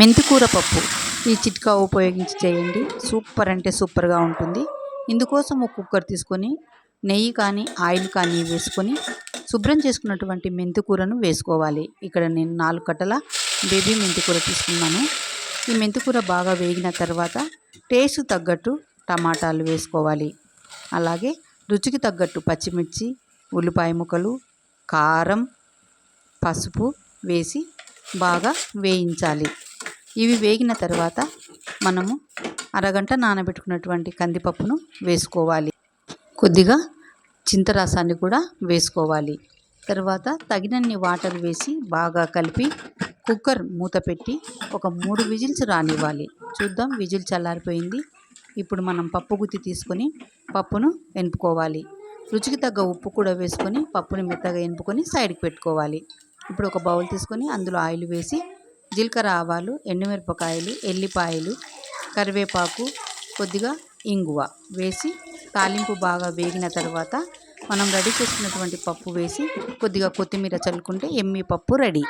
మెంతికూర పప్పు ఈ చిట్కా ఉపయోగించి చేయండి. సూపర్ అంటే సూపర్గా ఉంటుంది. ఇందుకోసం ఒక కుక్కర్ తీసుకొని నెయ్యి కానీ ఆయిల్ కానీ వేసుకొని శుభ్రం చేసుకున్నటువంటి మెంతికూరను వేసుకోవాలి. ఇక్కడ నేను 4 కట్టల బేబీ మెంతికూర తీసుకున్నాను. ఈ మెంతికూర బాగా వేగిన తర్వాత టేస్ట్ తగ్గట్టు టమాటాలు వేసుకోవాలి. అలాగే రుచికి తగ్గట్టు పచ్చిమిర్చి, ఉల్లిపాయ ముక్కలు, కారం, పసుపు వేసి బాగా వేయించాలి. ఇవి వేగిన తర్వాత మనము అరగంట నానబెట్టుకున్నటువంటి కందిపప్పును వేసుకోవాలి. కొద్దిగా చింతరసాన్ని కూడా వేసుకోవాలి. తర్వాత తగినన్ని వాటర్ వేసి బాగా కలిపి కుక్కర్ మూత పెట్టి ఒక 3 విజిల్స్ రానివ్వాలి. చూద్దాం, విజిల్ చల్లారిపోయింది. ఇప్పుడు మనం పప్పు గుత్తి తీసుకొని పప్పును ఎనుపుకోవాలి. రుచికి తగ్గ ఉప్పు కూడా వేసుకొని పప్పుని మెత్తగా ఎనుపుకొని సైడ్కి పెట్టుకోవాలి. ఇప్పుడు ఒక బౌల్ తీసుకొని అందులో ఆయిల్ వేసి జీలకర్ర, ఆవాలు, ఎండుమిరపకాయలు, ఎల్లిపాయలు, కరివేపాకు, కొద్దిగా ఇంగువ వేసి తాలింపు బాగా వేగిన తర్వాత మనం రెడీ చేసుకున్నటువంటి పప్పు వేసి కొద్దిగా కొత్తిమీర చల్లుకుంటే ఎమ్మి పప్పు రెడీ.